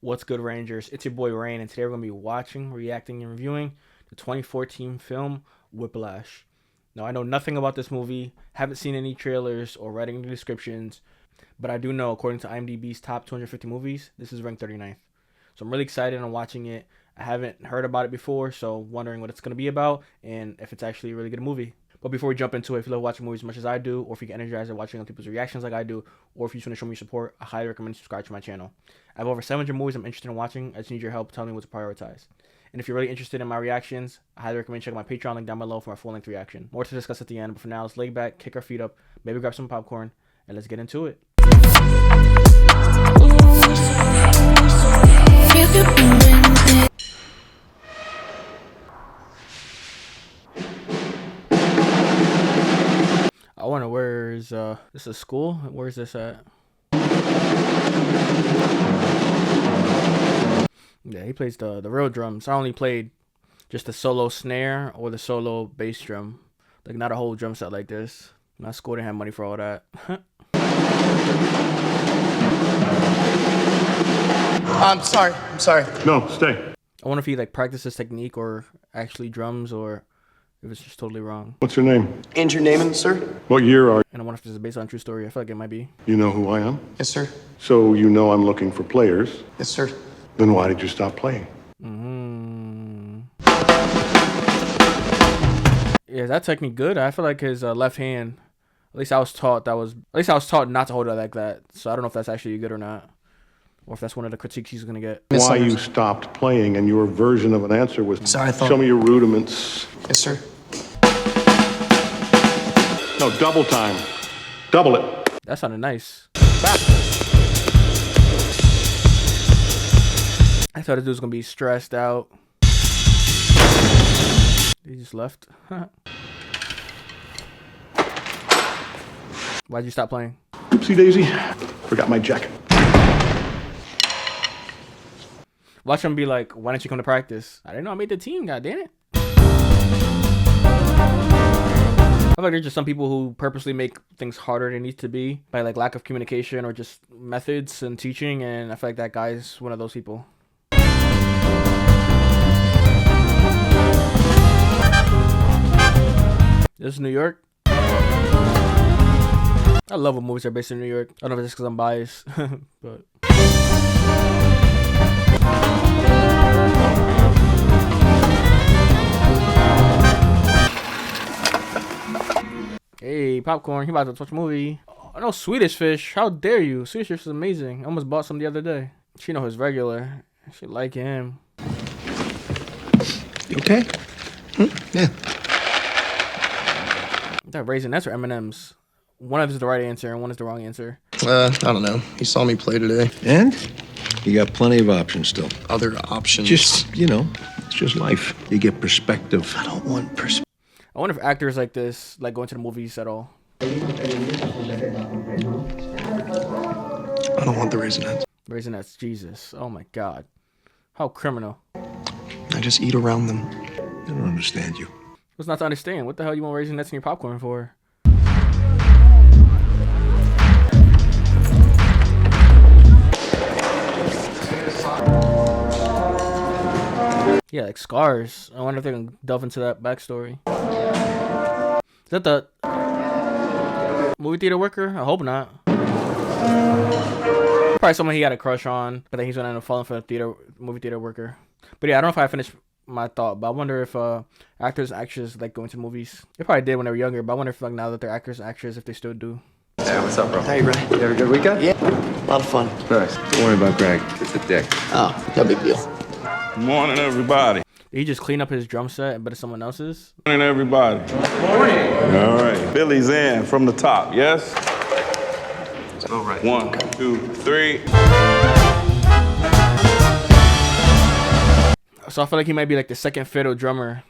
What's good, Rangers? It's your boy Rain, and today we're going to be watching, reacting, and reviewing the 2014 film Whiplash. Now, I know nothing about this movie, haven't seen any trailers or read any descriptions, but I do know, according to IMDb's top 250 movies, this is ranked 39th. So I'm really excited on watching it. I haven't heard about it before, so wondering what it's going to be about and if it's actually a really good movie. But before we jump into it, if you love watching movies as much as I do, or if you get energized at watching other people's reactions like I do, or if you just want to show me support, I highly recommend subscribe to my channel. I have over 700 movies I'm interested in watching. I just need your help telling me what to prioritize. And if you're really interested in my reactions, I highly recommend checking my Patreon link down below for my full-length reaction. More to discuss at the end, but for now, let's lay back, kick our feet up, maybe grab some popcorn, and let's get into it. I wonder where's this is school? Where's this at? Yeah, he plays the real drums. I only played just the solo snare or the solo bass drum. Like not a whole drum set like this. My school didn't have money for all that. I'm sorry. No, stay. I wonder if he like practices technique or actually drums, or if it's just totally wrong. What's your name? Andrew Damien, sir. What year are you? And I wonder if this is based on a true story. I feel like it might be. You know who I am? Yes, sir. So you know I'm looking for players. Yes, sir. Then why did you stop playing? Yeah, that technique good. I feel like his left hand. At least I was taught not to hold it like that. So I don't know if that's actually good or not, or if that's one of the critiques he's gonna get. Why you stopped playing, and your version of an answer was, Sorry, I thought... show me your rudiments. Yes, sir. No, double time. Double it. That sounded nice. I thought this dude was gonna be stressed out. He just left. Why'd you stop playing? Oopsie daisy. Forgot my jacket. Watch him be like, why didn't you come to practice? I didn't know I made the team, god damn it. I feel like there's just some people who purposely make things harder than it needs to be by like lack of communication or just methods and teaching, and I feel like that guy's one of those people. This is New York. I love when movies are based in New York. I don't know if it's because I'm biased, but. Hey, popcorn, he about to watch a movie. Oh, no, Swedish Fish. How dare you? Swedish Fish is amazing. I almost bought some the other day. She know his regular. She like him. You okay? Yeah. That Raisinets or M&M's? One of them is the right answer and one is the wrong answer. I don't know. He saw me play today. And you got plenty of options still. Other options? Just, you know, it's just life. You get perspective. I don't want perspective. I wonder if actors like this like going to the movies at all. I don't want the Raisinets. Raisinets, Jesus. Oh my God. How criminal. I just eat around them. I don't understand you. What's not to understand? What the hell you want Raisinets in your popcorn for? Yeah, like scars. I wonder if they can delve into that backstory. Is that the movie theater worker? I hope not. Probably someone he had a crush on, but then he's gonna end up falling for the movie theater worker. But yeah, I don't know if I finished my thought, but I wonder if actors and actors like going to movies. They probably did when they were younger, but I wonder if like now that they're actors and actors, if they still do. Hey, what's up, bro? Hey, bro. You have a good weekend? Yeah. A lot of fun. Nice. Don't worry about Greg. It's the dick. Oh, no big deal. Good morning, everybody. Did he just clean up his drum set, but it's someone else's? Good morning, everybody. Good morning. All right. Billy's in from the top, yes? All right. 1, 2, 3. So I feel like he might be like the second fiddle drummer.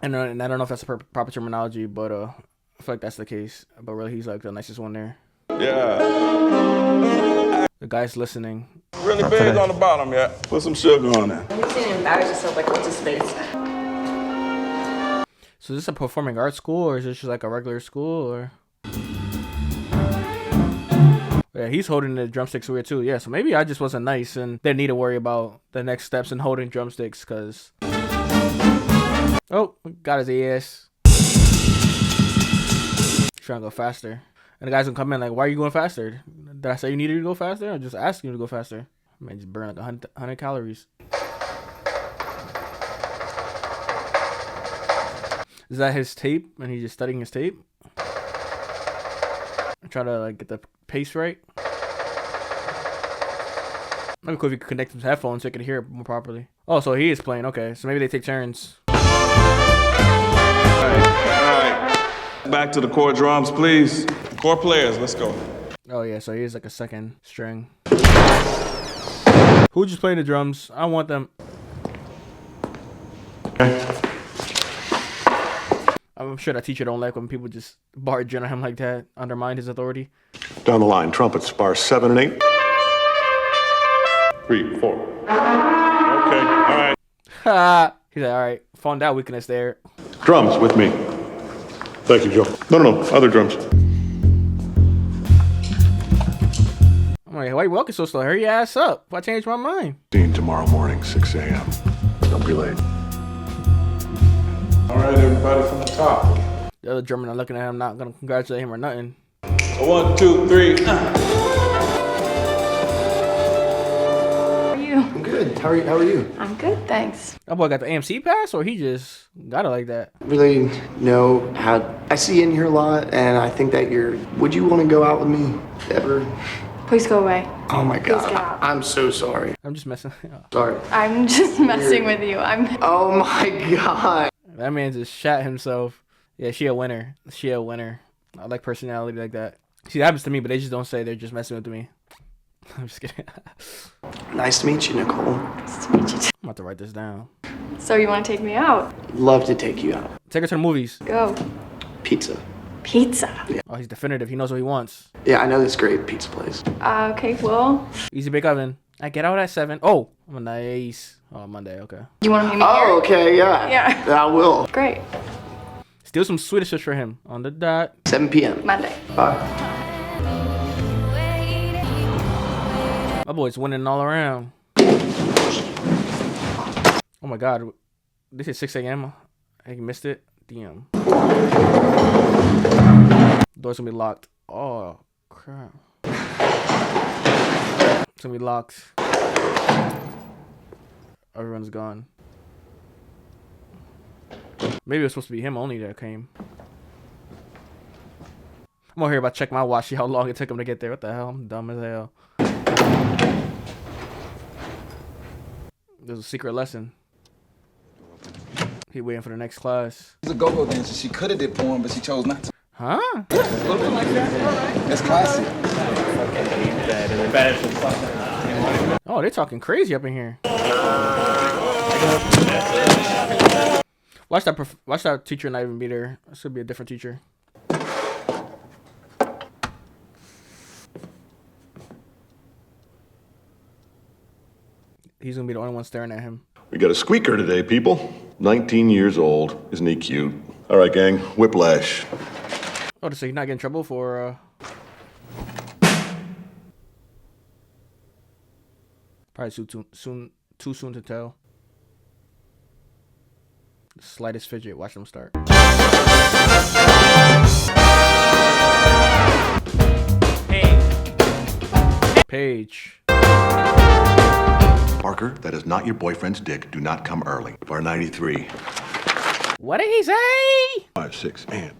And I don't know if that's the proper terminology, but I feel like that's the case. But really, he's like the nicest one there. Yeah. The guy's listening. Really big on the bottom, yeah. Put some sugar on it. You seem embarrassed yourself, like, what's his face? So is this a performing arts school, or is this just like a regular school, or Yeah, he's holding the drumsticks weird too. Yeah, so maybe I just wasn't nice and didn't need to worry about the next steps in holding drumsticks because... Oh, got his ass. He's trying to go faster. And the guy's gonna come in like, why are you going faster? Did I say you needed to go faster? Or just asking you to go faster? I might just burn like 100 calories. Is that his tape? And he's just studying his tape? Try to like get the pace right. That'd be cool if you could connect his headphones so you could hear it more properly. Oh, so he is playing. Okay, so maybe they take turns. All right. Back to the core drums, please. Core players, let's go. Oh yeah, so he is like a second string. Who just playing the drums? I want them. I'm sure that teacher don't like when people just barge in on him like that, undermine his authority. Down the line, trumpets, bars 7 and 8. 3, 4. Okay, all right. Ha! He's like, all right, found that weakness there. Drums with me. Thank you, Joe. No, other drums. I'm like, why you walking so slow? Hurry your ass up. If I change my mind. Scene tomorrow morning, 6 a.m. Don't be late. All right, everybody from the top. The other drummer not looking at him, not gonna congratulate him or nothing. 1, 2, 3. How are you? I'm good. How are you? I'm good, thanks. That boy got the AMC pass, or he just got it like that? Really know how... I see you in here a lot, and I think that you're... Would you want to go out with me ever? Please go away. Oh my Please God. get out. I'm so sorry. I'm just messing. Sorry. I'm just messing with you. Oh my God. That man just shot himself. Yeah, she a winner. She a winner. I like personality like that. See, that happens to me, but they just don't say they're just messing with me. I'm just kidding. Nice to meet you, Nicole. Nice to meet you too. I'm about to write this down. So you want to take me out? Love to take you out. Take her to the movies. Go. Pizza. Pizza. Oh, he's definitive. He knows what he wants. Yeah, I know this great pizza place. Okay, well. Easy bake oven. I get out at 7. Oh, I'm nice. Oh, Monday. Okay. You want to meet me here? Oh, okay, yeah. Yeah. I will. Great. Steal some Swedish fish for him on the dot. 7 p.m. Monday. Bye. My boy's winning all around. Oh my God. This is 6 a.m. I missed it. Damn. Door's gonna be locked. Oh, crap. It's gonna be locked. Everyone's gone. Maybe it was supposed to be him only that came. I'm over here about to check my watch, see how long it took him to get there. What the hell? I'm dumb as hell. There's a secret lesson. He waiting for the next class. She's a go-go dancer. She could have did porn, but she chose not to. Huh? A little bit like that. That's classic. Oh, they're talking crazy up in here. Watch that teacher not even be there. This should be a different teacher. He's gonna be the only one staring at him. We got a squeaker today, people. 19 years old. Isn't he cute? All right, gang. Whiplash. Oh, so he's not getting in trouble for probably too soon to tell. The slightest fidget. Watch them start. Page. Parker, that is not your boyfriend's dick. Do not come early. Bar 93. What did he say? 5, 6, and...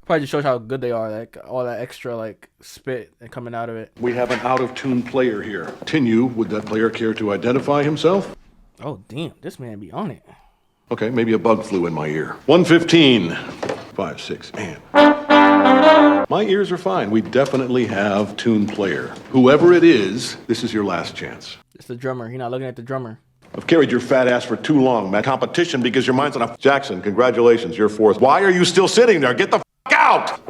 Probably just shows how good they are. Like all that extra like spit and coming out of it. We have an out-of-tune player here. Continue. Would that player care to identify himself? Oh damn, this man be on it. Okay, maybe a bug flew in my ear. 115. 5, 6, and... My ears are fine. We definitely have tune player. Whoever it is, this is your last chance. It's the drummer. He not looking at the drummer. I've carried your fat ass for too long, man. Competition because your mind's on a... Jackson, congratulations, you're fourth. Why are you still sitting there? Get the f*** out!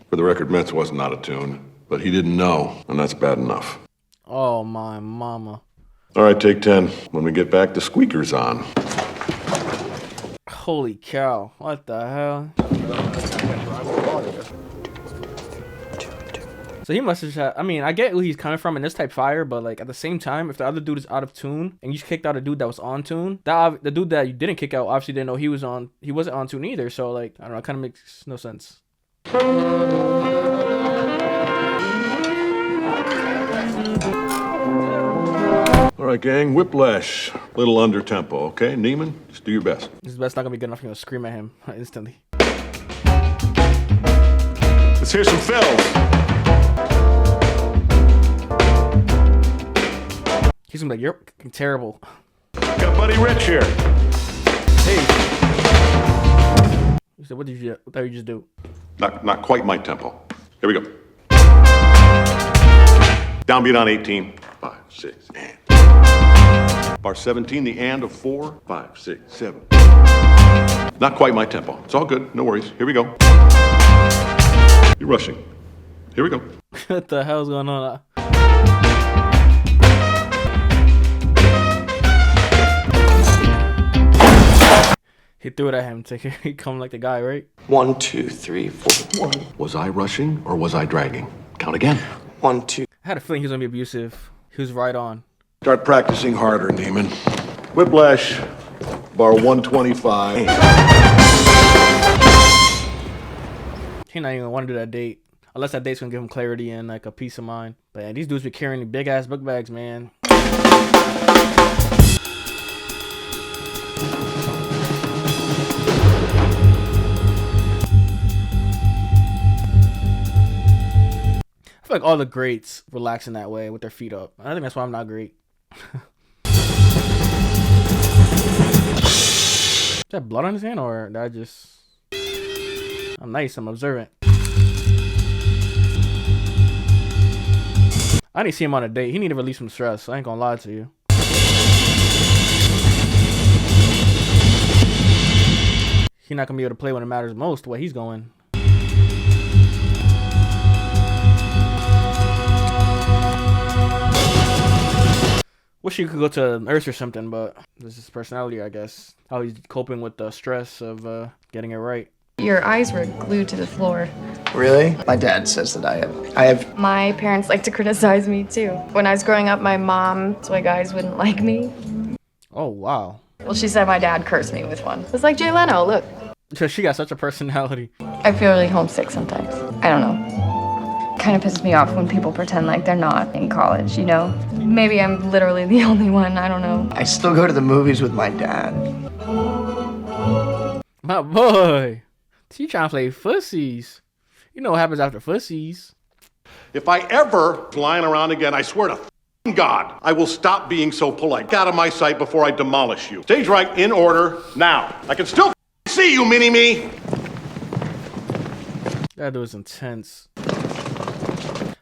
For the record, Metz wasn't out of tune, but he didn't know, and that's bad enough. Oh my mama. All right, take 10. When we get back, the squeaker's on. Holy cow. What the hell? So he must have, I mean, I get where he's coming from in this type fire, but like at the same time, if the other dude is out of tune and you kicked out a dude that was on tune, the dude that you didn't kick out obviously didn't know he wasn't on tune either. So like, I don't know, it kind of makes no sense. All right, gang, Whiplash. Little under tempo, okay? Neiman, just do your best. His best not gonna be good enough. You're gonna scream at him instantly. Let's hear some fills. He's gonna be like, you're terrible. Got Buddy Rich here. Hey. He said, what did you just do? Not quite my tempo. Here we go. Downbeat on 18. 5, 6, and. Bar 17, the and of 4. 5, 6, 7. Not quite my tempo. It's all good. No worries. Here we go. You're rushing. Here we go. What the hell's going on? He threw it at him to come like the guy, right? 1, 2, 3, 4. 1. Was I rushing or was I dragging? Count again. 1, 2. I had a feeling he was gonna be abusive. He was right on. Start practicing harder, Neiman. Whiplash, bar 125. He not even gonna want to do that date. Unless that date's gonna give him clarity and like a peace of mind. But yeah, these dudes be carrying big ass book bags, man. I feel like all the greats relax in that way with their feet up. I think that's why I'm not great. Is that blood on his hand or did I just... I'm nice, I'm observant. I need to see him on a date. He need to release some stress. I ain't gonna lie to you. He's not gonna be able to play when it matters most the way he's going. Wish he could go to a nurse or something, but this is his personality, I guess. How he's coping with the stress of getting it right. Your eyes were glued to the floor. Really? My dad says that I have. My parents like to criticize me too. When I was growing up, my mom told my guys wouldn't like me. Oh, wow. Well, she said my dad cursed me with one. It's like Jay Leno, look. She got such a personality. I feel really homesick sometimes. I don't know. Kind of pisses me off when people pretend like they're not in college, you know? Maybe I'm literally the only one, I don't know. I still go to the movies with my dad. My boy. He trying to play fussies. You know what happens after fussies. If I ever flying around again, I swear to God, I will stop being so polite. Get out of my sight before I demolish you. Stage right, in order, now. I can still see you, mini-me. That dude was intense.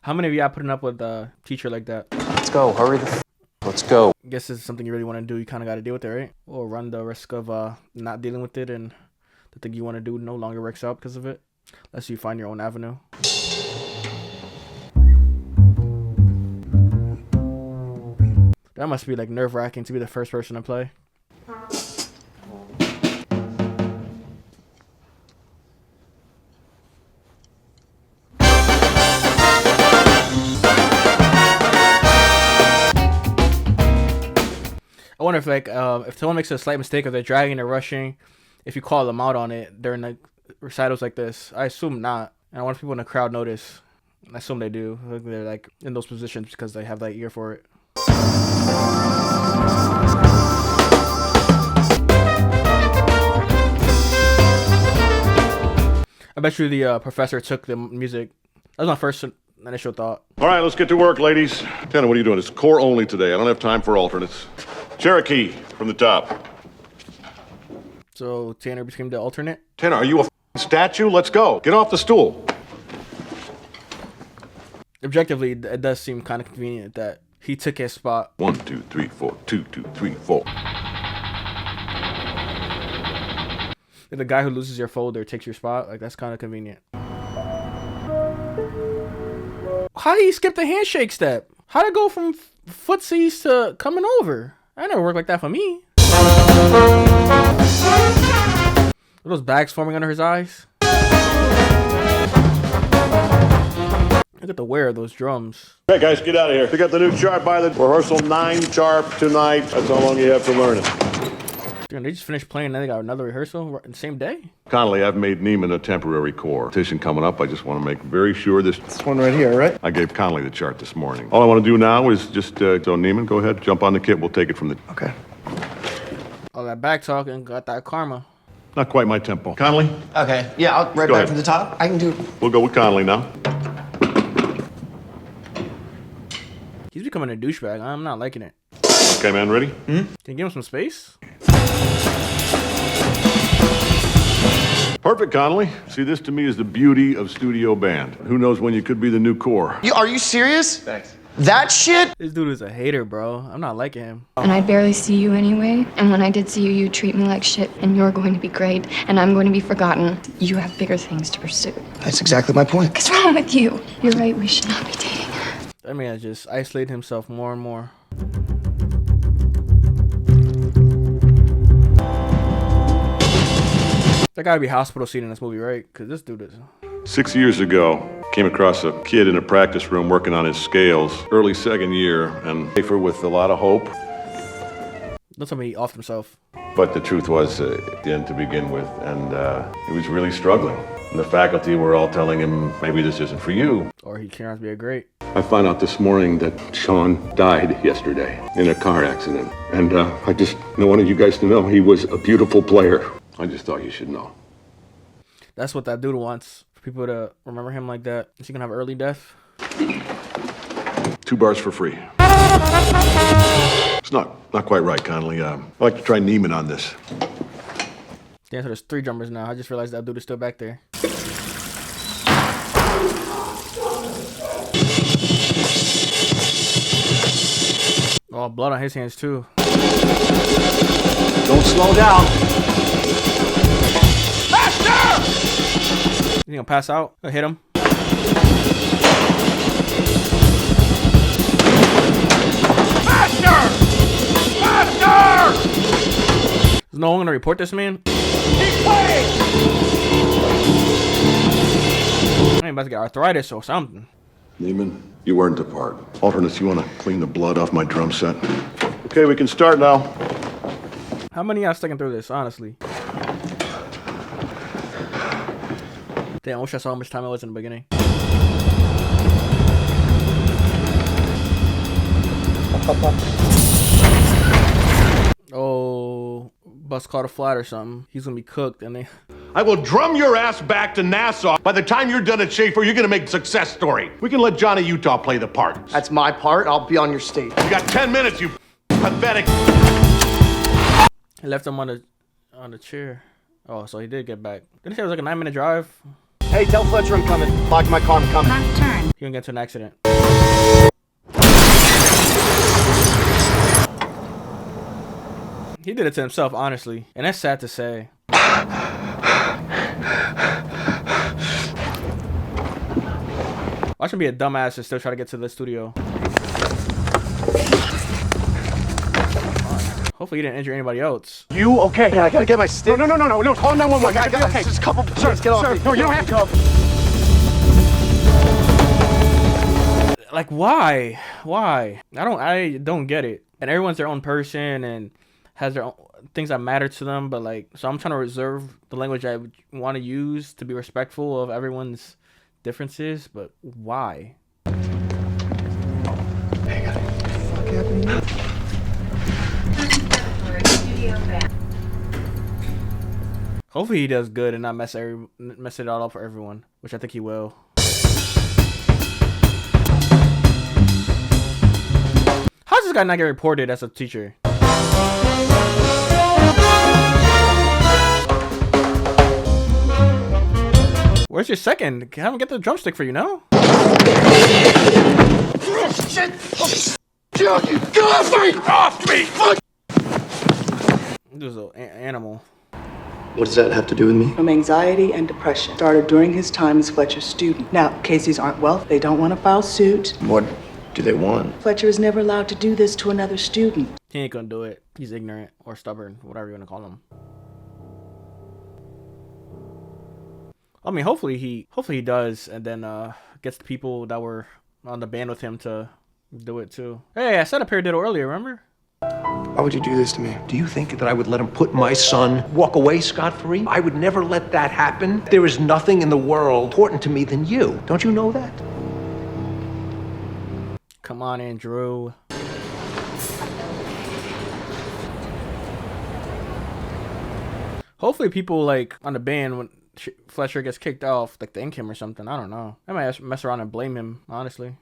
How many of y'all putting up with a teacher like that? Let's go. Hurry the Let's go. I guess this is something you really want to do. You kind of got to deal with it, right? Or run the risk of not dealing with it and the thing you want to do no longer works out because of it. Unless you find your own avenue. That must be like nerve-wracking to be the first person to play. I wonder if like if someone makes a slight mistake, if they're dragging or rushing, if you call them out on it during like recitals like this. I assume not. And I wonder if people in the crowd notice. I assume they do. They're like in those positions because they have that ear for it. I bet you the professor took the music. That was my first initial thought. All right, let's get to work, ladies. Tanner, what are you doing? It's core only today. I don't have time for alternates. Cherokee from the top. So Tanner became the alternate? Tanner, are you a statue? Let's go. Get off the stool. Objectively, it does seem kind of convenient that he took his spot. 1, 2, 3, 4. 2, 2, 3, 4. If the guy who loses your folder takes your spot, like that's kind of convenient. How did he skip the handshake step? How did it go from footsies to coming over? That never worked like that for me. Are those bags forming under his eyes? Look at the wear of those drums. Okay, guys, get out of here. Pick up the new chart by the rehearsal 9 sharp tonight. That's how long you have to learn it. Dude, they just finished playing and then they got another rehearsal in the same day? Connolly, I've made Neiman a temporary core. Petition coming up. I just want to make very sure this one right here, right? I gave Connolly the chart this morning. All I want to do now is just, so Neiman, go ahead, jump on the kit. We'll take it from the... Okay. All that back talking got that karma. Not quite my tempo. Connolly? Okay. Yeah, I'll right Go back ahead. from the top. I can do it. We'll go with Connolly now. He's becoming a douchebag. I'm not liking it. Okay, man, ready? Can you give him some space? Perfect, Connolly. See, this to me is the beauty of studio band. Who knows when you could be the new core. Are you serious? Thanks. That shit? This dude is a hater, bro. I'm not liking him. And I barely see you anyway. And when I did see you, you treat me like shit. And you're going to be great. And I'm going to be forgotten. You have bigger things to pursue. That's exactly my point. What's wrong with you? You're right, we should not be dating. That man just isolated himself more and more. There gotta be a hospital scene in this movie, right? Because this dude is... 6 years ago, came across a kid in a practice room working on his scales, early second year, and safer with a lot of hope. Don't tell me he offed himself. But the truth was, it didn't to begin with, and he was really struggling. And the faculty were all telling him, maybe this isn't for you. Or he turned out to be a great. I found out this morning that Sean died yesterday in a car accident. And I just wanted you guys to know he was a beautiful player. I just thought you should know. That's what that dude wants. For people to remember him like that. Is he gonna have early death? 2 bars for free. It's not quite right, Connolly. I'd like to try Neiman on this. Damn, so there's 3 drummers now. I just realized that dude is still back there. Oh, blood on his hands too. Don't slow down. You gonna pass out? Hit him. Is no one gonna report this man? He's playing! I'm about to get arthritis or something. Neiman, you earned the part. Alternates, you want to clean the blood off my drum set? Okay, we can start now. How many of y'all sticking through this, honestly? Damn, I wish I saw how much time it was in the beginning. Oh, bus caught a flat or something. He's gonna be cooked, and they... I will drum your ass back to Nassau. By the time you're done at Schaefer, you're gonna make a success story. We can let Johnny Utah play the part. That's my part. I'll be on your stage. You got 10 minutes, you pathetic. He left him on the chair. Oh, so he did get back. Didn't he say it was like a 9-minute drive? Hey, tell Fletcher I'm coming. Lock my car, I'm coming. He gonna get into an accident. He did it to himself, honestly. And that's sad to say. Watch him be a dumbass and still try to get to the studio. Hopefully he didn't injure anybody else. You okay? Yeah, I gotta get my stick. No, call 911. I got okay. Just a couple. Sir, get off me. No, you don't have to. Like, why? Why? I don't get it. And everyone's their own person and has their own things that matter to them. But like, so I'm trying to reserve the language I want to use to be respectful of everyone's differences. But why? Hey, what the fuck happened? Hopefully he does good and not mess it all up for everyone, which I think he will. How's this guy not get reported as a teacher? Where's your second? Have him get the drumstick for you, no? Shit! Get off me! Off me! Fuck! This is an animal. What does that have to do with me? From anxiety and depression started during his time as Fletcher's student. Now, cases aren't well. They don't want to file suit. What do they want? Fletcher is never allowed to do this to another student. He ain't gonna do it. He's ignorant or stubborn, whatever you want to call him. I mean, hopefully he does, and then gets the people that were on the band with him to do it too. Hey, I said a paradiddle earlier, remember? Why would you do this to me? Do you think that I would let him put my son walk away scot-free? I would never let that happen. There is nothing in the world important to me than you. Don't you know that? Come on, Andrew. Hopefully people like on the band when Fletcher gets kicked off, like thank him or something. I don't know. I might mess around and blame him, honestly.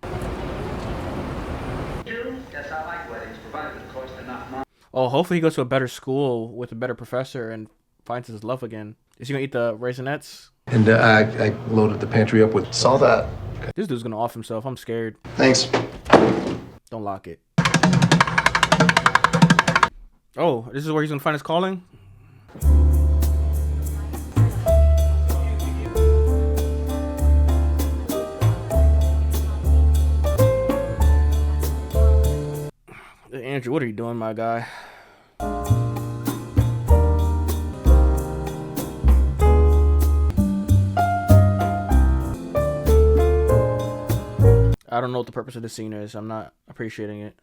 Oh, hopefully he goes to a better school with a better professor and finds his love again. Is he gonna eat the raisinets? And I loaded the pantry up with... Saw that. This dude's gonna off himself. I'm scared. Thanks. Don't lock it. Oh, this is where he's gonna find his calling? Andrew, what are you doing, my guy? I don't know what the purpose of this scene is. I'm not appreciating it.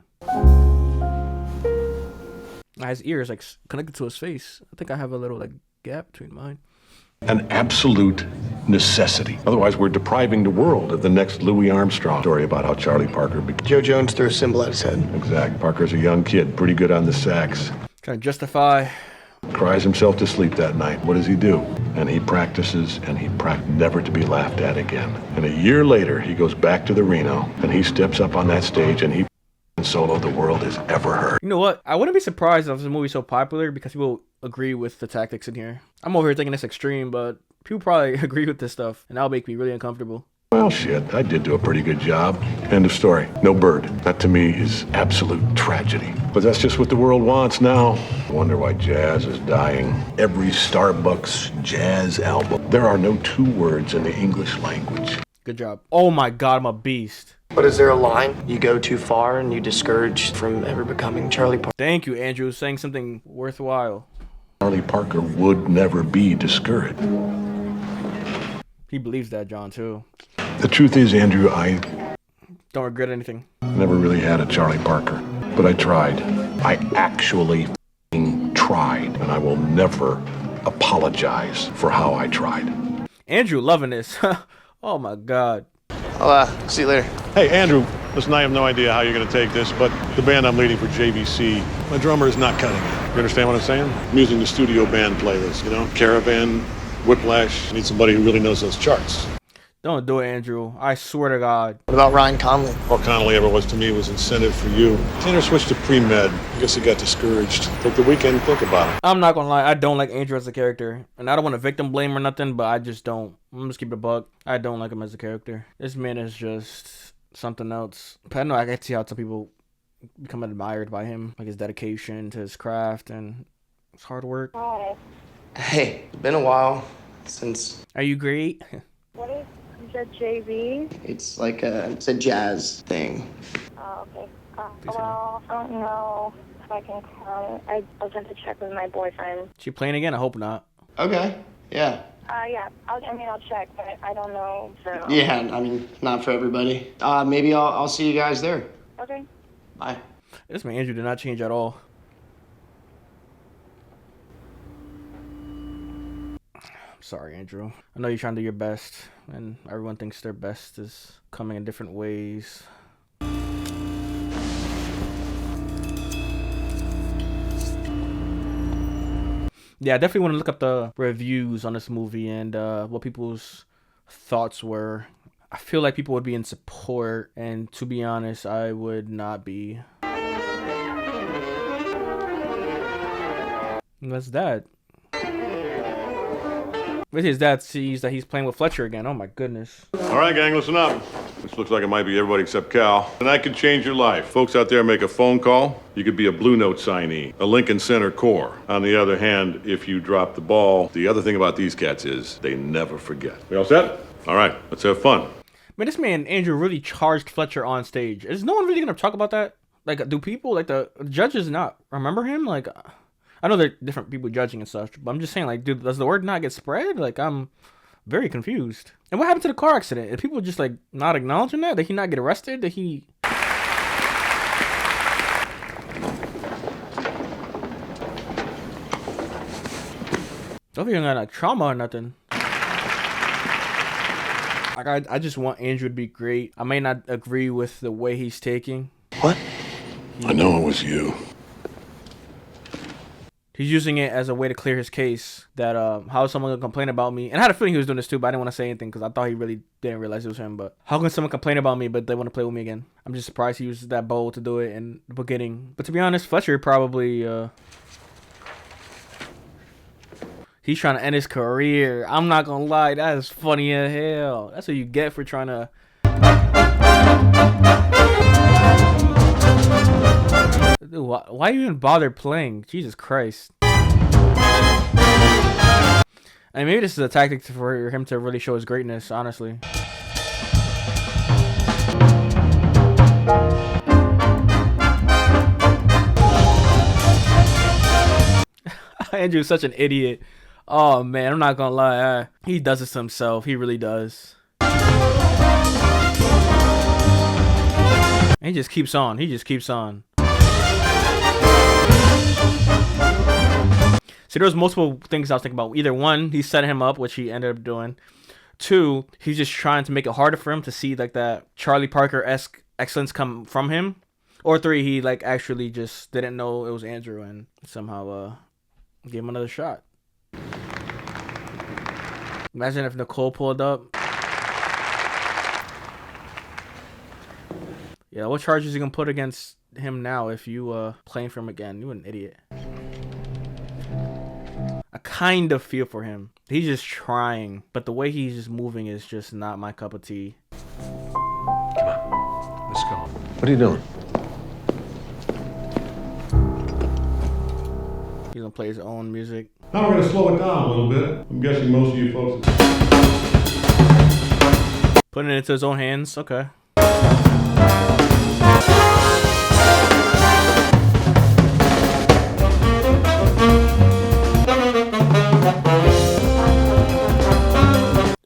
His ear is like connected to his face. I think I have a little like gap between mine. An absolute necessity. Otherwise, we're depriving the world of the next Louis Armstrong story about how Charlie Parker became. Joe Jones threw a symbol at his head. Exact. Parker's a young kid, pretty good on the sax. Trying to justify. Cries himself to sleep that night. What does he do? And he practices, and he never to be laughed at again. And a year later, he goes back to the Reno, and he steps up on that stage, and he solo the world has ever heard. You know what? I wouldn't be surprised if the movie's so popular because people agree with the tactics in here. I'm over here thinking it's extreme, but people probably agree with this stuff, and that'll make me really uncomfortable. Well, shit, I did do a pretty good job. End of story. No bird. That to me is absolute tragedy. But that's just what the world wants now. I wonder why jazz is dying. Every Starbucks jazz album. There are no two words in the English language. Good job. Oh my God, I'm a beast. But is there a line you go too far and you discourage from ever becoming Charlie Parker? Thank you, Andrew, saying something worthwhile. Charlie Parker would never be discouraged. He believes that, John, too. The truth is, Andrew, I don't regret anything. Never really had a Charlie Parker, but I tried. I actually tried, and I will never apologize for how I tried. Andrew loving this. Oh my God. I'll see you later. Hey, Andrew, listen, I have no idea how you're going to take this, but the band I'm leading for JVC, my drummer is not cutting it. You understand what I'm saying? I'm using the studio band playlist, you know? Caravan, Whiplash. I need somebody who really knows those charts. Don't do it, Andrew. I swear to God. What about Ryan Conley? All Connolly ever was to me was incentive for you. Tanner switched to pre-med. I guess he got discouraged. Take the weekend and think about it. I'm not going to lie. I don't like Andrew as a character. And I don't want to victim blame or nothing, but I just don't. I'm just keep it a buck. I don't like him as a character. This man is just something else. But I know I can see how some people become admired by him. Like his dedication to his craft and his hard work. Hi. Hey, it's been a while since... Are you great? What is... You said JV? It's like it's a jazz thing. Oh, okay. Well, I don't know if I can come. I was going to check with my boyfriend. She playing again? I hope not. Okay, yeah. Yeah, I'll check, but I don't know, so... Yeah, I mean, not for everybody. Maybe I'll see you guys there. Okay. Bye. This man Andrew did not change at all. Sorry, Andrew. I know you're trying to do your best, and everyone thinks their best is coming in different ways. Yeah, I definitely want to look up the reviews on this movie and what people's thoughts were. I feel like people would be in support, and to be honest, I would not be. What's that? His dad sees that he's playing with Fletcher again. Oh my goodness. All right, gang, listen up. This looks like it might be everybody except Cal. And I could change your life. Folks out there make a phone call. You could be a Blue Note signee, a Lincoln Center core. On the other hand, if you drop the ball, the other thing about these cats is they never forget. We all set? All right, let's have fun. Man, this man, Andrew, really charged Fletcher on stage. Is no one really going to talk about that? Like, do people, like the judges not remember him? Like... I know there are different people judging and such, but I'm just saying, like, dude, does the word not get spread? Like, I'm very confused. And what happened to the car accident? Are people just like not acknowledging that? Did he not get arrested? Did he? Don't think he got like trauma or nothing. Like I just want Andrew to be great. I may not agree with the way he's taking. What? I know it was you. He's using it as a way to clear his case. That how is someone gonna complain about me? And I had a feeling he was doing this too, but I didn't want to say anything because I thought he really didn't realize it was him. But how can someone complain about me but they want to play with me again? I'm just surprised he used that bold to do it in the beginning. But to be honest, Fletcher probably he's trying to end his career. I'm not gonna lie, that is funny as hell. That's what you get for trying to. Dude, why even bother playing? Jesus Christ. I mean, maybe this is a tactic for him to really show his greatness, honestly. Andrew's such an idiot. Oh, man, I'm not gonna lie. He does this to himself. He really does. He just keeps on. He just keeps on. See, there was multiple things I was thinking about. Either one, he set him up, which he ended up doing. Two, he's just trying to make it harder for him to see like that Charlie Parker-esque excellence come from him. Or three, he like actually just didn't know it was Andrew and somehow gave him another shot. Imagine if Nicole pulled up. Yeah, what charges you gonna put against him now if you playing for him again? You an idiot. I kind of feel for him. He's just trying, but the way he's just moving is just not my cup of tea. Come on, let's go. What are you doing? He's gonna play his own music. Now we're going to slow it down a little bit. I'm guessing most of you folks... Putting it into his own hands. Okay.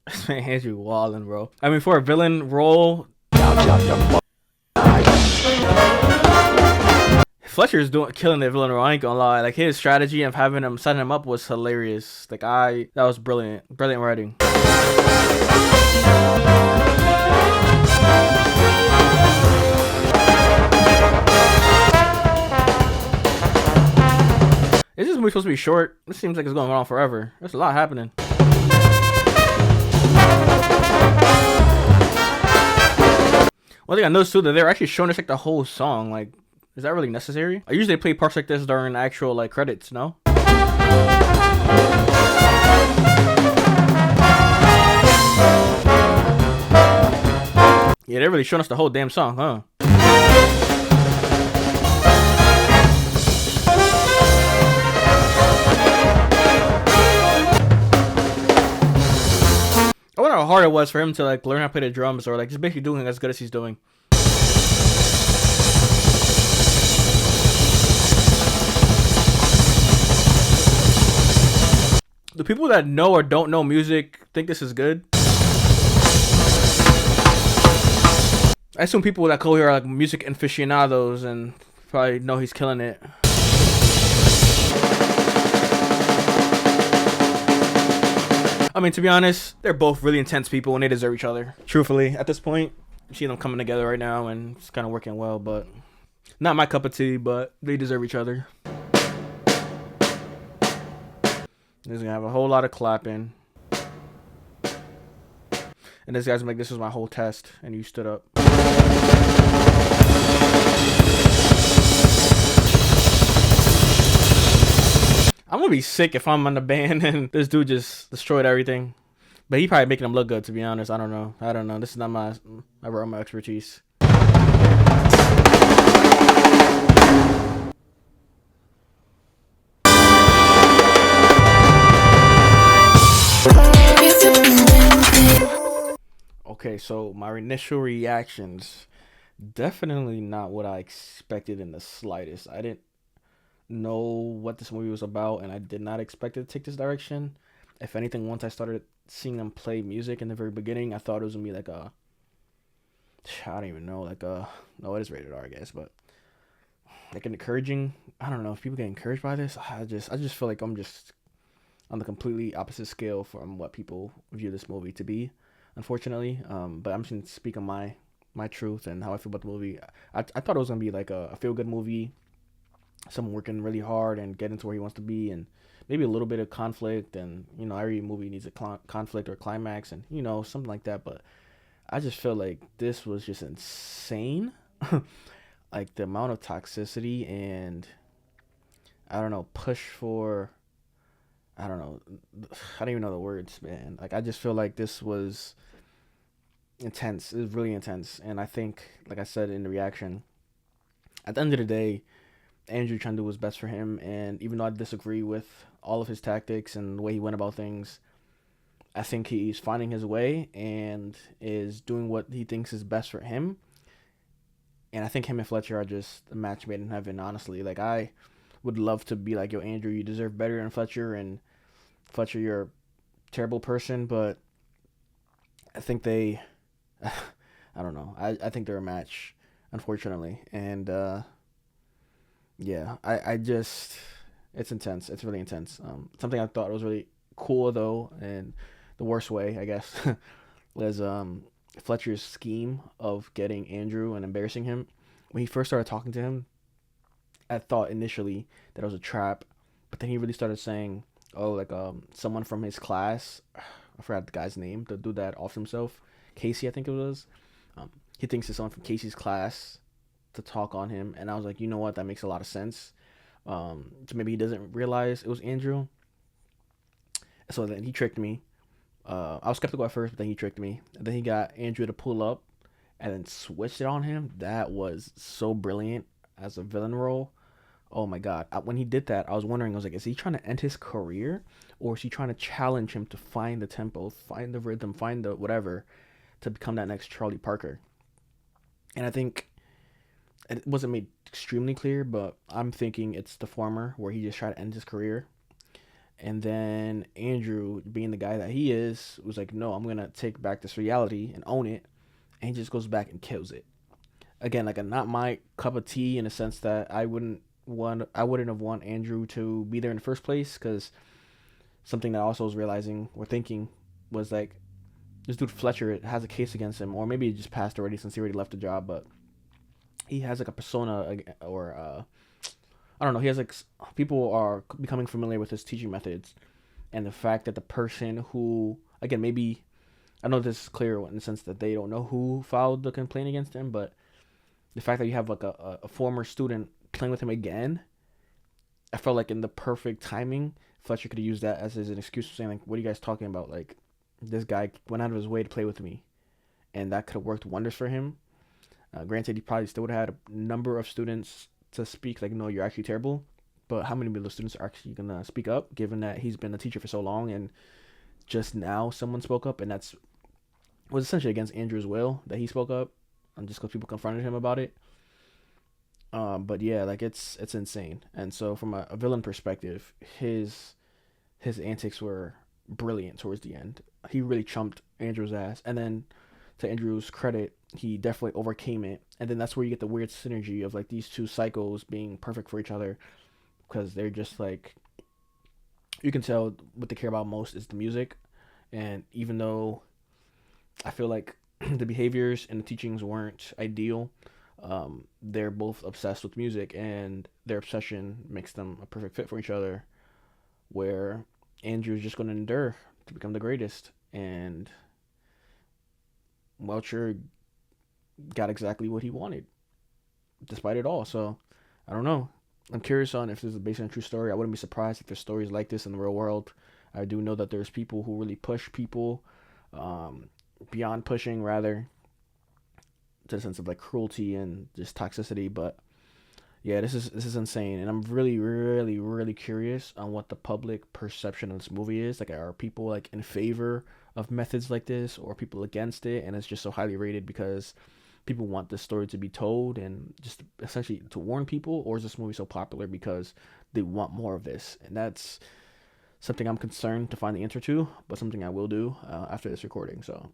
This man Andrew wallin', bro. I mean, for a villain role... Fletcher's killing the villain role. I ain't gonna lie. Like his strategy of having him setting him up was hilarious. Like that was brilliant. Brilliant writing. Is this movie supposed to be short? This seems like it's going on forever. There's a lot happening. One thing I noticed too, that they're actually showing us like the whole song. Like, is that really necessary? I usually play parts like this during actual like credits, no? Yeah, they're really showing us the whole damn song, huh? I wonder how hard it was for him to like learn how to play the drums or like just basically doing as good as he's doing. Do people that know or don't know music think this is good? I assume people that go here are like music aficionados and probably know he's killing it. I mean, to be honest, they're both really intense people and they deserve each other. Truthfully, at this point, you see them coming together right now and it's kind of working well, but not my cup of tea, but they deserve each other. He's gonna have a whole lot of clapping. And this guy's like, this was my whole test, and you stood up. I'm gonna be sick if I'm on the band and this dude just destroyed everything. But he probably making him look good, to be honest. I don't know. This is not my expertise. Okay, so my initial reactions, definitely not what I expected in the slightest. I didn't know what this movie was about, and I did not expect it to take this direction. If anything, once I started seeing them play music in the very beginning, I thought it was gonna be like a, I don't even know, like a, no, it is rated R, I guess, but like an encouraging. I don't know if people get encouraged by this. I just feel like I'm just on the completely opposite scale from what people view this movie to be, unfortunately. But I'm just gonna speak on my truth and how I feel about the movie. I thought it was gonna be like a feel good movie, someone working really hard and getting to where he wants to be, and maybe a little bit of conflict. And every movie needs a conflict or climax, and something like that. But I just feel like this was just insane. Like the amount of toxicity and I don't know, push for, I don't know, I don't even know the words, man. Like I just feel like this was intense. It was really intense. And I think, like I said in the reaction, at the end of the day, Andrew trying to do what's best for him. And even though I disagree with all of his tactics and the way he went about things, I think he's finding his way and is doing what he thinks is best for him. And I think him and Fletcher are just a match made in heaven, honestly. Like, I would love to be like, yo, Andrew, you deserve better than Fletcher. And Fletcher, you're a terrible person. But I think they, I don't know. I think they're a match, unfortunately. And, yeah, I just, it's intense. It's really intense. Something I thought was really cool, though, and the worst way, I guess, was Fletcher's scheme of getting Andrew and embarrassing him. When he first started talking to him, I thought initially that it was a trap, but then he really started saying, oh, like someone from his class, I forgot the guy's name, the dude that offed himself, Casey, I think it was. He thinks it's someone from Casey's class to talk on him, and I was like, you know what, that makes a lot of sense. So maybe he doesn't realize it was Andrew. So then he tricked me. I was skeptical at first, but then he tricked me. And then he got Andrew to pull up and then switched it on him. That was so brilliant as a villain role. Oh my God. When he did that, I was wondering, I was like, is he trying to end his career? Or is he trying to challenge him to find the tempo, find the rhythm, find the whatever to become that next Charlie Parker? And I think it wasn't made extremely clear, but I'm thinking it's the former, where he just tried to end his career. And then Andrew, being the guy that he is, was like, no, I'm going to take back this reality and own it. And he just goes back and kills it. Again, like a not my cup of tea, in a sense that I wouldn't have want Andrew to be there in the first place, because something that I also was realizing or thinking was like, this dude Fletcher has a case against him, or maybe he just passed already since he already left the job, but he has like a persona, or I don't know, he has like, people are becoming familiar with his teaching methods, and the fact that the person who, again, maybe, I know this is clear in the sense that they don't know who filed the complaint against him, but the fact that you have like a former student playing with him again, I felt like in the perfect timing, Fletcher could have used that as an excuse for saying, like, what are you guys talking about? Like, this guy went out of his way to play with me, and that could have worked wonders for him. Granted, he probably still would have had a number of students to speak, like, no, you're actually terrible. But how many of those students are actually going to speak up, given that he's been a teacher for so long, and just now someone spoke up, and that's was essentially against Andrew's will that he spoke up, and just because people confronted him about it. But yeah, like, it's insane. And so from a villain perspective, his antics were brilliant towards the end. He really chumped Andrew's ass, and then to Andrew's credit, he definitely overcame it. And then that's where you get the weird synergy of like these two psychos being perfect for each other, because they're just like, you can tell what they care about most is the music. And even though I feel like the behaviors and the teachings weren't ideal, they're both obsessed with music, and their obsession makes them a perfect fit for each other, where Andrew's just going to endure to become the greatest, and Welcher got exactly what he wanted, despite it all. So, I don't know. I'm curious on if this is based on a true story. I wouldn't be surprised if there's stories like this in the real world. I do know that there's people who really push people, beyond pushing, rather, to the sense of like cruelty and just toxicity. But yeah, this is insane, and I'm really, really, really curious on what the public perception of this movie is. Like, are people like in favor of methods like this, or people against it, and it's just so highly rated because people want this story to be told and just essentially to warn people, or is this movie so popular because they want more of this? And that's something I'm concerned to find the answer to, but something I will do after this recording. So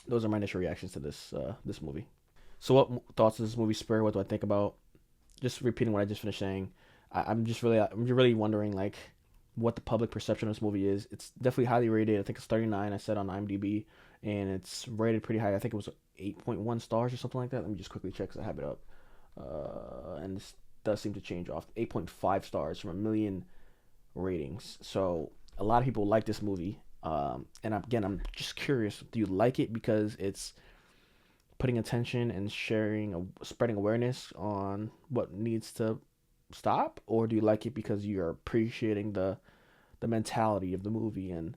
those are my initial reactions to this movie. So what thoughts does this movie spur? What do I think about? Just repeating what I just finished saying. I'm really wondering like what the public perception of this movie is. It's definitely highly rated. I think it's 39. I said on IMDb, and it's rated pretty high. I think it was 8.1 stars or something like that. Let me just quickly check because I have it up. And this does seem to change off. 8.5 stars from 1 million ratings. So a lot of people like this movie. And again, I'm just curious. Do you like it because it's putting attention and spreading awareness on what needs to stop, or do you like it because you're appreciating the mentality of the movie and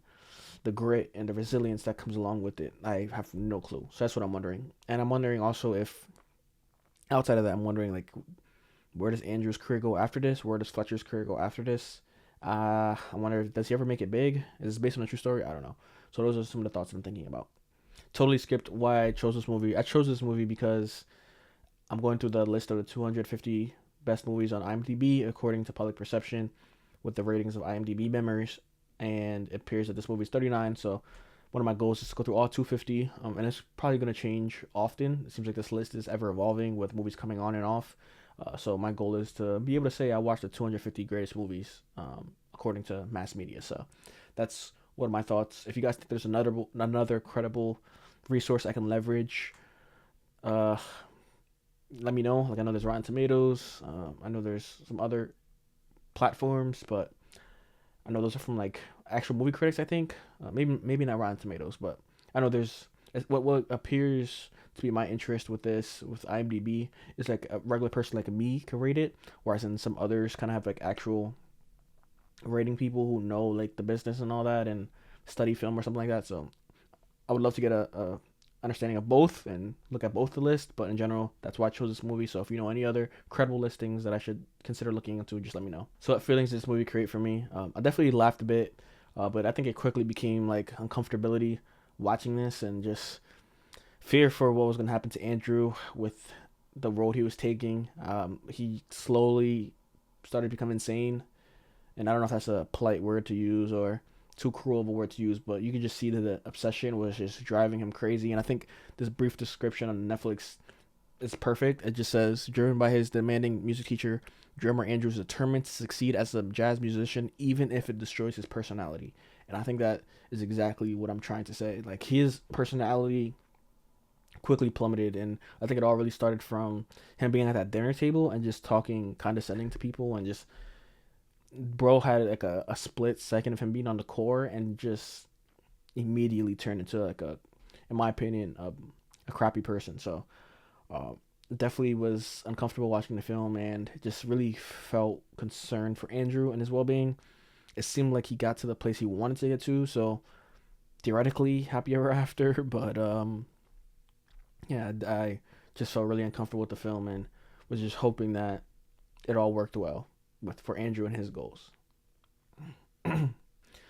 the grit and the resilience that comes along with it? I have no clue. So that's what I'm wondering. And I'm wondering also if outside of that, I'm wondering like where does Andrew's career go after this? Where does Fletcher's career go after this? I wonder, does he ever make it big? Is this based on a true story? I don't know. So those are some of the thoughts I'm thinking about. Totally skipped why I chose this movie. I chose this movie because I'm going through the list of the 250 best movies on IMDb according to public perception with the ratings of IMDb members, and it appears that this movie is 39. So one of my goals is to go through all 250, and it's probably going to change often. It seems like this list is ever evolving with movies coming on and off. So my goal is to be able to say I watched the 250 greatest movies according to mass media. So that's one of my thoughts. If you guys think there's another credible resource I can leverage, let me know. Like, I know there's Rotten Tomatoes. I know there's some other platforms, but I know those are from like actual movie critics. I think maybe not Rotten Tomatoes, but I know there's what appears to be my interest with IMDb is like a regular person like me can rate it, whereas in some others kind of have like actual rating people who know like the business and all that and study film or something like that. So I would love to get a understanding of both and look at both the list, but in general, that's why I chose this movie. So if you know any other credible listings that I should consider looking into, just let me know. So what feelings did this movie create for me? I definitely laughed a bit, but I think it quickly became like uncomfortability watching this and just fear for what was going to happen to Andrew with the road he was taking. He slowly started to become insane, and I don't know if that's a polite word to use or too cruel of a word to use, but you could just see that the obsession was just driving him crazy. And I think this brief description on Netflix is perfect. It just says, driven by his demanding music teacher, drummer Andrew is determined to succeed as a jazz musician, even if it destroys his personality. And I think that is exactly what I'm trying to say. Like, his personality quickly plummeted, and I think it all really started from him being at that dinner table and just talking condescending to people, and just bro had like a split second of him being on the core and just immediately turned into like in my opinion, a crappy person. So definitely was uncomfortable watching the film and just really felt concerned for Andrew and his well-being. It seemed like he got to the place he wanted to get to, so theoretically happy ever after, but yeah, I just felt really uncomfortable with the film and was just hoping that it all worked well for Andrew and his goals.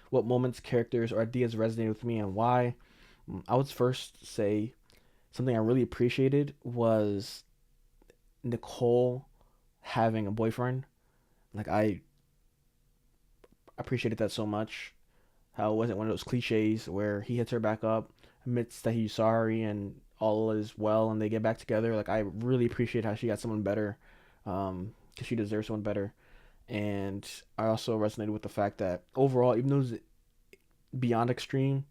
What moments, characters, or ideas resonated with me and why? I would first say something I really appreciated was Nicole having a boyfriend. Like, I appreciated that so much. How it wasn't one of those cliches where he hits her back up, admits that he's sorry, and all is well, and they get back together. Like, I really appreciate how she got someone better, because she deserves someone better. And I also resonated with the fact that overall, even though it was beyond extreme,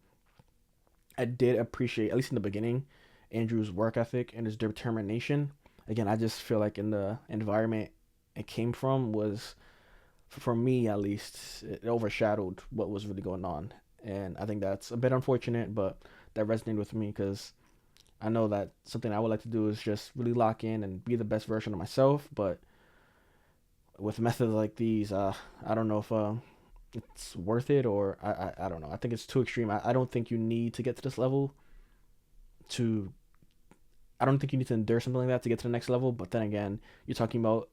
I did appreciate, at least in the beginning, Andrew's work ethic and his determination. Again, I just feel like in the environment it came from was, for me at least, it overshadowed what was really going on. And I think that's a bit unfortunate, but that resonated with me because I know that something I would like to do is just really lock in and be the best version of myself. But with methods like these, I don't know if it's worth it, or I don't know. I think it's too extreme. I don't think you need to get to this level I don't think you need to endure something like that to get to the next level. But then again, you're talking about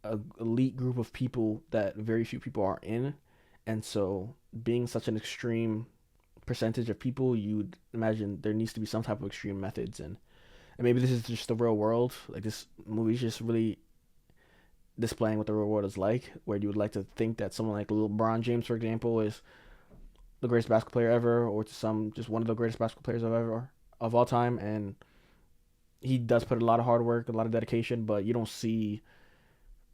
an elite group of people that very few people are in. And so being such an extreme percentage of people, you'd imagine there needs to be some type of extreme methods. And maybe this is just the real world. Like, this movie just really displaying what the real world is like, where you would like to think that someone like LeBron James, for example, is the greatest basketball player ever, or to some just one of the greatest basketball players of all time, and he does put a lot of hard work, a lot of dedication, but you don't see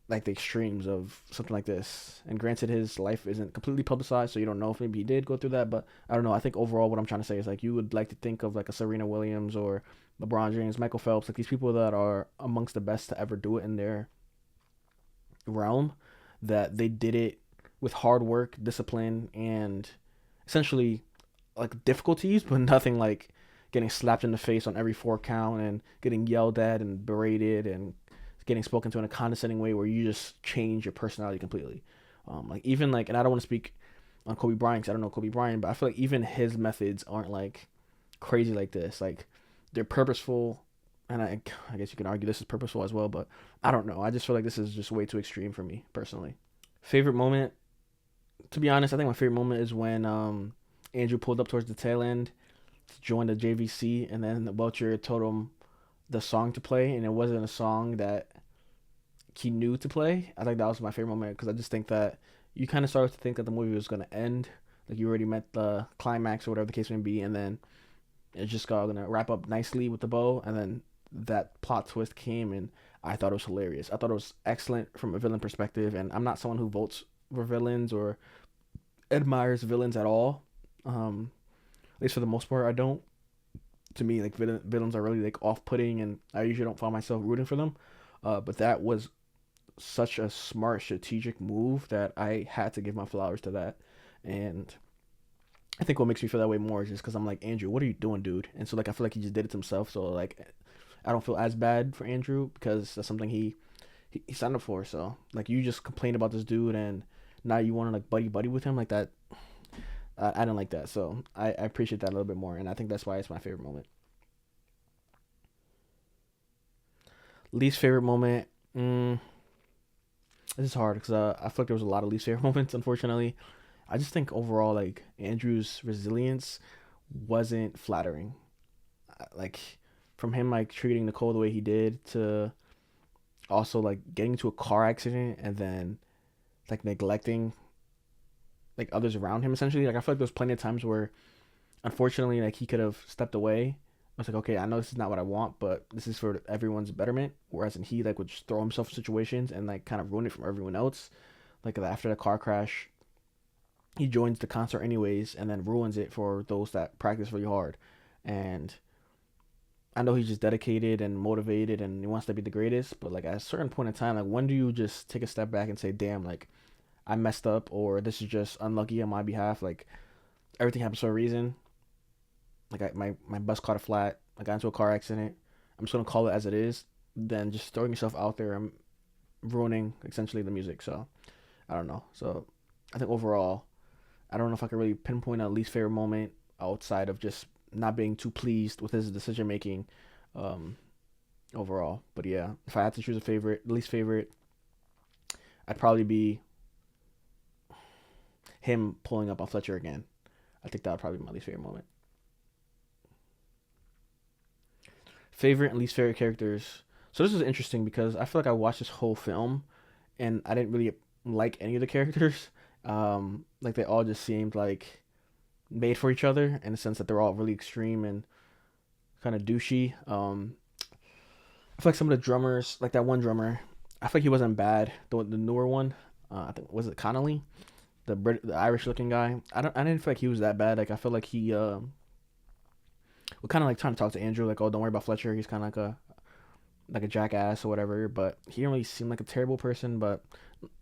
like the extremes of something like this. And granted, his life isn't completely publicized, so you don't know if maybe he did go through that. But I don't know. I think overall, what I'm trying to say is like you would like to think of like a Serena Williams or LeBron James, Michael Phelps, like these people that are amongst the best to ever do it in their realm, that they did it with hard work, discipline, and essentially like difficulties, but nothing like getting slapped in the face on every 4 count and getting yelled at and berated and getting spoken to in a condescending way where you just change your personality completely. Like even like, and I don't want to speak on Kobe Bryant 'cause I don't know Kobe Bryant, but I feel like even his methods aren't like crazy like this. Like they're purposeful, and I guess you can argue this is purposeful as well, but I don't know. I just feel like this is just way too extreme for me personally. Favorite moment, to be honest, I think my favorite moment is when Andrew pulled up towards the tail end to join the JVC, and then the Welcher told him the song to play, and it wasn't a song that he knew to play. I think that was my favorite moment because I just think that you kind of started to think that the movie was going to end. Like you already met the climax or whatever the case may be, and then it's just going to wrap up nicely with the bow, and then that plot twist came, and I thought it was hilarious. I thought it was excellent from a villain perspective, and I'm not someone who votes for villains or admires villains at all. At least for the most part, I don't. To me, like villains are really like off-putting, and I usually don't find myself rooting for them. But that was such a smart, strategic move that I had to give my flowers to that. And I think what makes me feel that way more is just because I'm like, Andrew, what are you doing, dude? And so like I feel like he just did it to himself. So like I don't feel as bad for Andrew because that's something he signed up for. So like you just complained about this dude, and now you want to like buddy with him like that. I didn't like that, so I appreciate that a little bit more, and I think that's why it's my favorite moment. Least favorite moment, this is hard because I feel like there was a lot of least favorite moments, unfortunately. I just think overall, like, Andrew's resilience wasn't flattering. Like, from him, like, treating Nicole the way he did to also, like, getting into a car accident and then, like, neglecting like others around him essentially. Like I feel like there's plenty of times where unfortunately like he could have stepped away. I was like, okay, I know this is not what I want, but this is for everyone's betterment. Whereas he like would just throw himself in situations and like kind of ruin it from everyone else. Like after the car crash, he joins the concert anyways and then ruins it for those that practice really hard. And I know he's just dedicated and motivated and he wants to be the greatest, but like at a certain point in time, like when do you just take a step back and say, damn, like I messed up, or this is just unlucky on my behalf. Like everything happens for a reason. Like my bus caught a flat. I got into a car accident. I'm just gonna call it as it is. Then just throwing yourself out there, I'm ruining essentially the music. So I don't know. So I think overall, I don't know if I can really pinpoint a least favorite moment outside of just not being too pleased with his decision making overall. But yeah, if I had to choose a least favorite, I'd probably be him pulling up on Fletcher again. I think that would probably be my least favorite moment. Favorite and least favorite characters. So this is interesting because I feel like I watched this whole film and I didn't really like any of the characters. Like they all just seemed like made for each other in the sense that they're all really extreme and kind of douchey. I feel like some of the drummers, like that one drummer, I feel like he wasn't bad. The newer one, I think was it Connolly? The Irish looking guy. I didn't feel like he was that bad. Like I feel like he was kind of like trying to talk to Andrew, like, oh, don't worry about Fletcher. He's kind of like a jackass or whatever. But he didn't really seem like a terrible person. But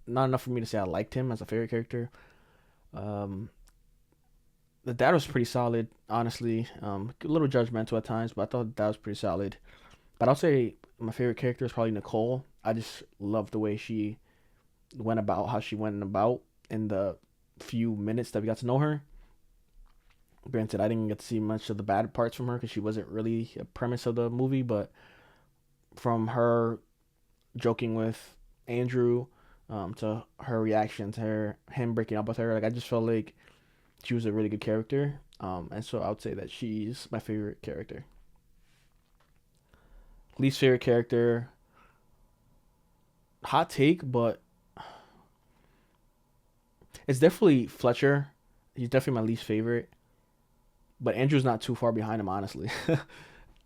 not enough for me to say I liked him as a favorite character. The dad was pretty solid, honestly. A little judgmental at times, but I thought that was pretty solid. But I'll say my favorite character is probably Nicole. I just loved the way she went about how she went about in the few minutes that we got to know her. Granted, I didn't get to see much of the bad parts from her because she wasn't really a premise of the movie, but from her joking with Andrew to her reaction to him breaking up with her, like I just felt like she was a really good character. And so I would say that she's my favorite character. Least favorite character, hot take, but it's definitely Fletcher. He's definitely my least favorite. But Andrew's not too far behind him, honestly.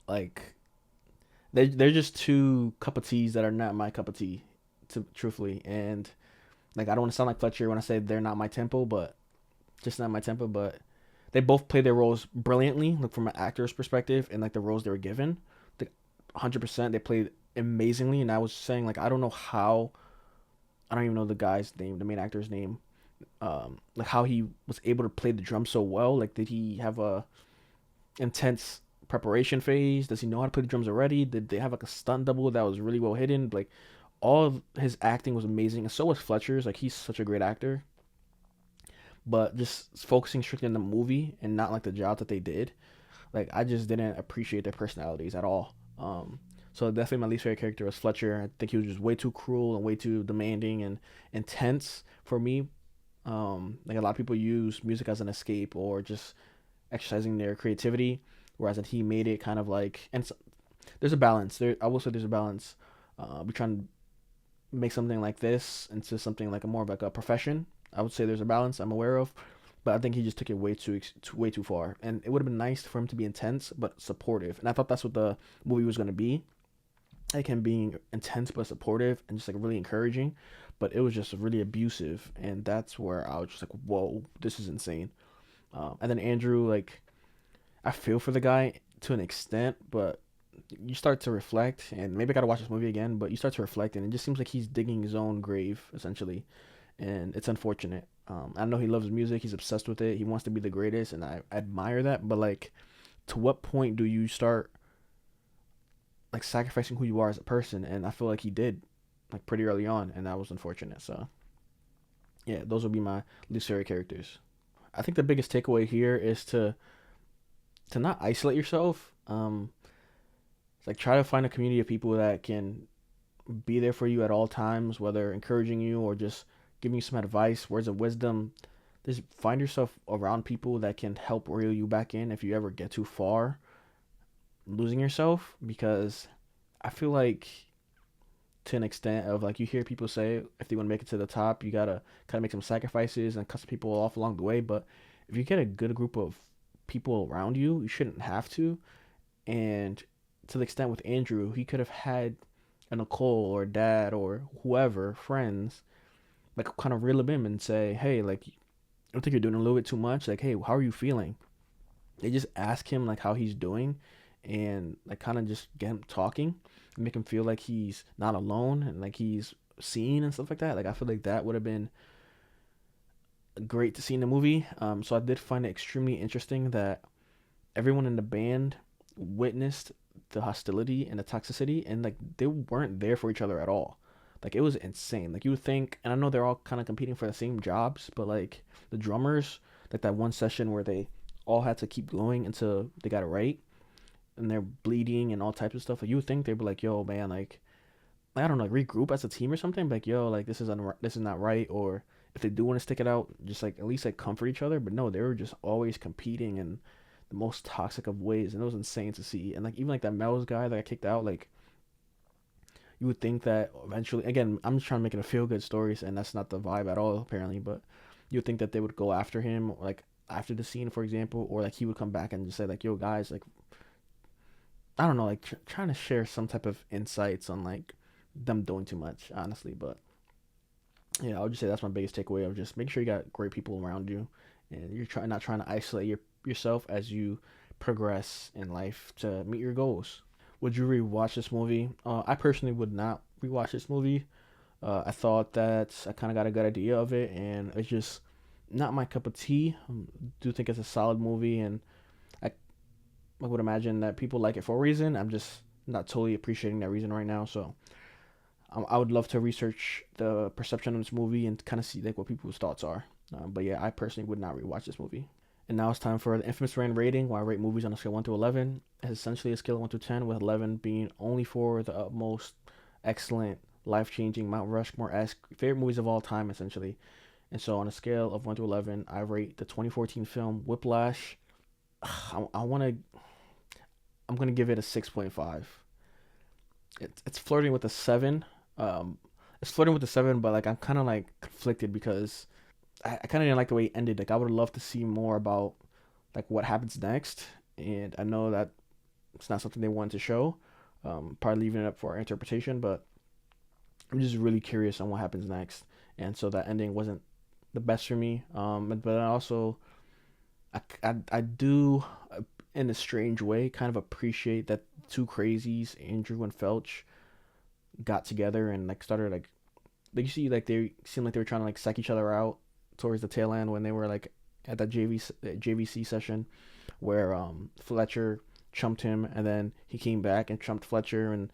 Like, they're just two cup of teas that are not my cup of tea, truthfully. And like, I don't want to sound like Fletcher when I say they're not my tempo, but just not my tempo. But they both play their roles brilliantly, like from an actor's perspective, and like the roles they were given. Like, 100%, they played amazingly. And I was saying, like, I don't know how. I don't even know the guy's name, the main actor's name. Like how he was able to play the drum so well. Like, did he have a intense preparation phase? Does he know how to play the drums already? Did they have like a stunt double that was really well hidden? Like, all of his acting was amazing, and so was Fletcher's. Like, he's such a great actor. But just focusing strictly on the movie and not like the job that they did, like, I just didn't appreciate their personalities at all. So definitely my least favorite character was Fletcher. I think he was just way too cruel and way too demanding and intense for me. Like, a lot of people use music as an escape or just exercising their creativity, whereas that he made it kind of like, and so, there's a balance there. I will say there's a balance. We're trying to make something like this into something like a more of like a profession. I would say there's a balance I'm aware of, but I think he just took it way too far. And it would have been nice for him to be intense but supportive, and I thought that's what the movie was going to be, like him being intense but supportive and just like really encouraging. But it was just really abusive, and that's where I was just like, whoa, this is insane. And then Andrew, like, I feel for the guy to an extent, but you start to reflect, and maybe I gotta watch this movie again, but you start to reflect, and it just seems like he's digging his own grave, essentially, and it's unfortunate. I know he loves music, he's obsessed with it, he wants to be the greatest, and I admire that, but like, to what point do you start like sacrificing who you are as a person? And I feel like he did, like, pretty early on, and that was unfortunate. So yeah, those would be my least favorite characters. I think the biggest takeaway here is to not isolate yourself. Like, try to find a community of people that can be there for you at all times, whether encouraging you or just giving you some advice, words of wisdom. Just find yourself around people that can help reel you back in if you ever get too far losing yourself, because I feel like, to an extent of, like, you hear people say if they want to make it to the top, you gotta kind of make some sacrifices and cut some people off along the way. But if you get a good group of people around you, you shouldn't have to. And to the extent with Andrew, he could have had a Nicole or dad or whoever, friends, like, kind of reel him in and say, hey, like, I don't think you're doing a little bit too much. Like, hey, how are you feeling? They just ask him like how he's doing, and like kind of just get him talking and make him feel like he's not alone and like he's seen and stuff like that. Like, I feel like that would have been great to see in the movie. So I did find it extremely interesting that everyone in the band witnessed the hostility and the toxicity, and like they weren't there for each other at all. Like, it was insane. Like, you would think, and I know they're all kind of competing for the same jobs, but like the drummers, like that one session where they all had to keep going until they got it right, and they're bleeding and all types of stuff. Like, you would think they'd be like, yo, man, like I don't know, like, regroup as a team or something. Like, yo, like, this is not right. Or if they do want to stick it out, just like at least like comfort each other. But no, they were just always competing in the most toxic of ways, and it was insane to see. And like, even like that Mel's guy that got kicked out, like, you would think that eventually, again, I'm just trying to make it a feel good story, and that's not the vibe at all apparently, but you would think that they would go after him, like after the scene, for example, or like he would come back and just say like, yo guys, like, I don't know, like trying to share some type of insights on like them doing too much, honestly. But yeah, I would just say that's my biggest takeaway, of just make sure you got great people around you, and you're not trying to isolate yourself as you progress in life to meet your goals. Would you rewatch this movie? I personally would not rewatch this movie. I thought that I kind of got a good idea of it, and it's just not my cup of tea. I do think it's a solid movie, and I would imagine that people like it for a reason. I'm just not totally appreciating that reason right now. So I would love to research the perception of this movie and kind of see like what people's thoughts are. But yeah, I personally would not rewatch this movie. And now it's time for the infamous Rain rating, where I rate movies on a scale of 1 to 11. It's essentially a scale of 1 to 10, with 11 being only for the utmost excellent, life-changing, Mount Rushmore-esque favorite movies of all time, essentially. And so on a scale of 1 to 11, I rate the 2014 film Whiplash. I'm going to give it a 6.5. It's flirting with a 7. it's flirting with the 7, but like I'm kind of like conflicted because I kind of didn't like the way it ended. Like I would love to see more about like what happens next, and I know that it's not something they wanted to show. Probably leaving it up for our interpretation, but I'm just really curious on what happens next. And so that ending wasn't the best for me. But I also, I do, in a strange way, kind of appreciate that two crazies, Andrew and Felch, got together and like started like you see like they seemed like they were trying to like psych each other out towards the tail end when they were like at that JVC session where Fletcher chumped him and then he came back and chumped Fletcher, and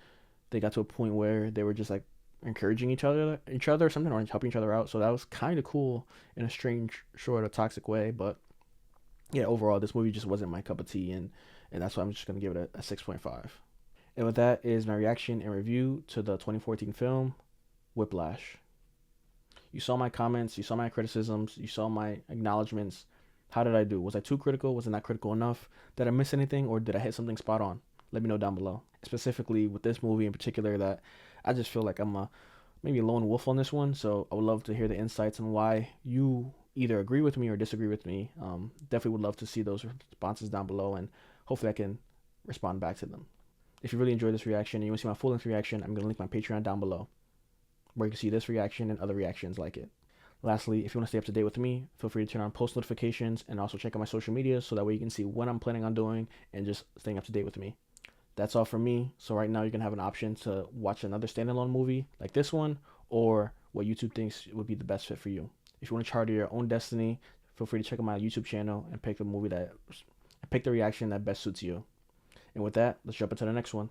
they got to a point where they were just like encouraging each other or something, or helping each other out. So that was kind of cool in a strange, sort of toxic way. But yeah, overall this movie just wasn't my cup of tea, and that's why I'm just gonna give it a 6.5. And with that is my reaction and review to the 2014 film Whiplash. You saw my comments, you saw my criticisms, you saw my acknowledgments. How did I do? Was I too critical? Was I not critical enough? Did I miss anything, or did I hit something spot on? Let me know down below. Specifically with this movie in particular, that I just feel like I'm maybe a lone wolf on this one. So I would love to hear the insights on why you either agree with me or disagree with me. Definitely would love to see those responses down below, and hopefully I can respond back to them. If you really enjoyed this reaction and you want to see my full-length reaction, I'm going to link my Patreon down below, where you can see this reaction and other reactions like it. Lastly, if you want to stay up to date with me, feel free to turn on post notifications and also check out my social media so that way you can see what I'm planning on doing and just staying up to date with me. That's all from me. So right now you're going to have an option to watch another standalone movie like this one, or what YouTube thinks would be the best fit for you. If you want to chart your own destiny, feel free to check out my YouTube channel and pick the reaction that best suits you. And with that, let's jump into the next one.